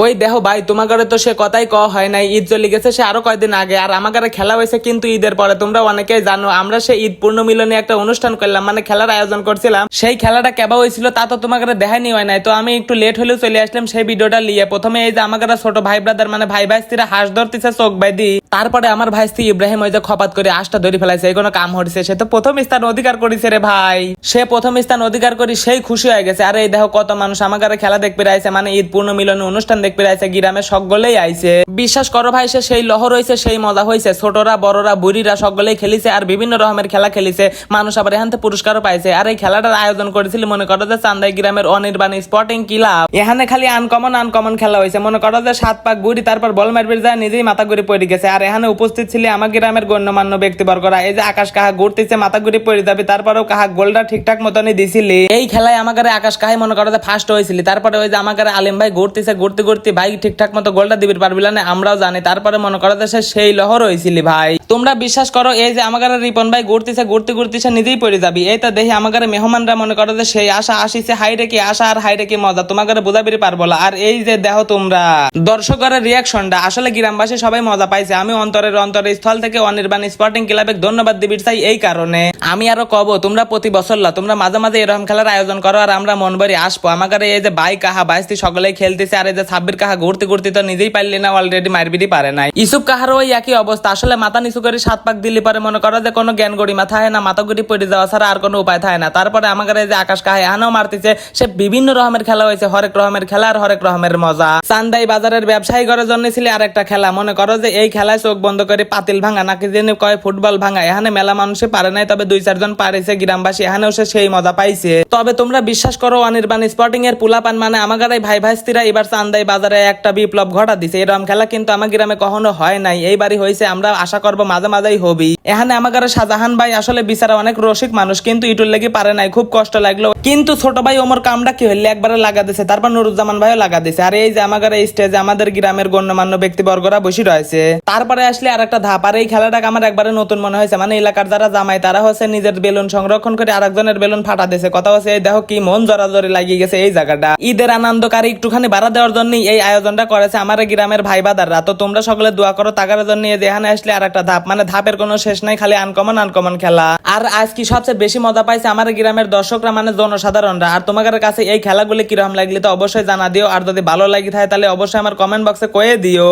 ওই দেখো ভাই, তোমার ঘরে তো সে কথাই কওয়া হয় নাই, ঈদ চলে গেছে সে আরো কয়দিন আগে, আর আমার ঘরে খেলা হয়েছে কিন্তু ঈদের পরে। তোমরা অনেকেই জানো আমরা সে ঈদ পূর্ণ মিলনে একটা অনুষ্ঠান করলাম, মানে খেলার আয়োজন করছিলাম। সেই খেলাটা কেবা হয়েছিল তা তো তোমার ঘরে দেখাই হয় নাই, তো আমি একটু লেট হলেও চলে আসলাম সেই ভিডিওটা নিয়ে। প্রথমে এই যে আমার ঘরে ছোট ভাই ব্রাদার মানে ভাই ভাইস্তিরা হাঁস ধরতেছে চোখ বাইদি, তারপরে আমার ভাইস্তি ইব্রাহিম ওই যে খপাত করে আঁশটা ধরে ফেলাইছে, এই কোনো কাম হচ্ছে। সে তো প্রথম স্থান অধিকার করেছে রে ভাই, সে প্রথম স্থান অধিকার করি সেই খুশি হয়ে গেছে। আর এই দেখো কত মানুষ আমার ঘরে খেলা দেখতে আইছে, মানে ঈদ পূর্ণ মিলন অনুষ্ঠান দেখতে আইছে, গ্রামের সকলেই আইছে। বিশ্বাস করো ভাই, সে সেই লহর হয়েছে, সেই মজা হয়েছে। ছোটরা বড়রা বুড়িরা সকলেই খেলিছে, আর বিভিন্ন রকমের খেলা খেলিছে। মানুষ আবার এখান থেকে পুরস্কারও পাইছে। আর এই খেলাটার আয়োজন করেছিল মনে করো যে চান্দাই গ্রামের অনির্বাণ স্পোর্টিং ক্লাব। এখানে খালি আনকমন খেলা হয়েছে, মনে করো যে 7 পাক গুড়ি তারপর বল মারবে যায় নিজেই মাথা ঘুরে পড়ে গেছে। আর এখানে উপস্থিত ছিল আমার গ্রামের গণ্যমান্য ব্যক্তিবর্গরা। এই যে আকাশ কাহা ঘুরতেছে মাথা ঘুরে পড়ে যাবে, তারপরেও কাহা গোলটা ঠিকঠাক মতনই দিছিলি। এই খেলায় আমার ঘরে আকাশ কাহাই মনে করো যে ফার্স্ট হয়েছিল। তারপরে ওই যে আমার ঘরে আলিম ভাই ঘুরতেছে, ঘুরতে ঘুরতে ভাই ঠিকঠাক মতো গোলটা দিতে পারবি না আমরাও জানি। তারপরে মনে করো যে সেই লহর হয়েছিল ভাই। তোমরা বিশ্বাস করো এই যে আমার ঘরে রিপন ভাই ঘুরতেছে, ঘুরতে ঘুরতে নিজেই পড়ে যাবি। এই তো দেখি আমার ঘরে মেহমানরা মনে করো যে সেই আশা আসিছে, হাইরে কি আশা আর হাইরে কি মজা, তোমার ঘরে বোঝাবি পারবো না। আর এই যে দেখো তোমরা দর্শকের রিয়াকশনটা, আসলে গ্রামবাসী সবাই মজা পাইছে। আমি অন্তরের স্থল থেকে অনির্বাণ স্পোর্টিং ক্লাবে ধন্যবাদ দিবি চাই। এই কারণে আমি আরো কব, তোমরা প্রতি বছর তোমরা মাঝে মাঝে এরকম খেলার আয়োজন করো, আর আমরা মন ভরে আসবো। আমার ঘরে এই যে ভাই কাহা বাইস্তি সকলেই খেলতেছে, আর এই যে সাব্বির কাহা ঘুরতে ঘুরতে তো নিজেই পারলি না, অলরেডি মারবিরই পারে নাই। ইসুফ কাহারও ওই একই অবস্থা। আসলে মাথা নিচু করে 7 পাক দিল্লি পরে মনে করো যে কোনো জ্ঞান গড়ি মাথা হয় না, মাথা গড়ি পড়ে যাওয়া ছাড়া আর কোনো উপায় থাকে না। তারপরে আমার ঘরে যে আকাশ কাহা এখানেও মারতেছে, সে বিভিন্ন রকমের খেলা হয়েছে, হরেক রকমের খেলা আর হরেক রকমের মজা। চান্দাই বাজারের ব্যবসায়ী করার জন্য ছিল আর একটা খেলা, মনে করো যে এই খেলায় চোখ বন্ধ করে পাতিল ভাঙা নাকি যেন কয় ফুটবল ভাঙা। এখানে মেলা মানুষে পারে নাই, তবে 2-4 জন পারেছে গ্রামবাসী, এখানেও সে সেই মজা পাইছে। তবে তোমরা বিশ্বাস করো অনির্বাণ স্পোর্টিং এর পুলাপান মানে আমার ঘরে ভাই ভাইস্তিরা এবার চান্দাই বাজারে একটা বিপ্লব ঘটা দিছে। এরকম খেলা কিন্তু আমার গ্রামে কখনো হয় নাই, এইবারই হয়েছে। আমরা আশা করবো মাঝে মাঝেই হবি। এখানে আমার ঘরে শাহজাহান ভাই আসলে বিচারা অনেক রসিক মানুষ, কিন্তু ইটুর লেগে পারে নাই, খুব কষ্ট লাগলো। কিন্তু ছোট ভাই ওমর কামটা কি হইলে একবারে লাগা দিছে, তারপর নুরুজ্জামান ভাইও লাগা দিছে। আর এই যে আমার ঘরে স্টেজে আমাদের গ্রামের গণ্যমান্য ব্যক্তিবর্গরা বসে রয়েছে। তারপরে আসলে আর একটা ধাপ। আর এই খেলাটাকে আমার একবারে নতুন মনে হয়েছে, মানে এলাকার যারা জামাই তারা হচ্ছে নিজের বেলুন সংরক্ষণ করে আরেকজনের বেলুন ফাটা দিয়েছে। কথা হচ্ছে এই দেখো কি মন জড়াজড়ি লাগিয়ে গেছে এই জায়গাটা। ঈদের আনন্দকারী একটুখানি বাড়া দেওয়ার জন্য এই আয়োজনটা করেছে আমার গ্রামের ভাই বাদাররা। তো তোমরা সকলে দোয়া করো তাগার জন্য। এখানে আসলে আর একটা ধাপ, মানে ধাপের কোনো শেষ নাই, খালি আনকমন খেলা। আর আজ কি সবচেয়ে বেশি মজা পাইছে আমার গ্রামের দর্শকরা, মানে জনসাধারণরা। আর তোমাদের কাছে এই খেলাগুলি কিরকম লাগলে তো অবশ্যই জানা দিও, আর যদি ভালো লাগে থাকে তাহলে অবশ্যই আমার কমেন্ট বক্সে কয়ে দিও।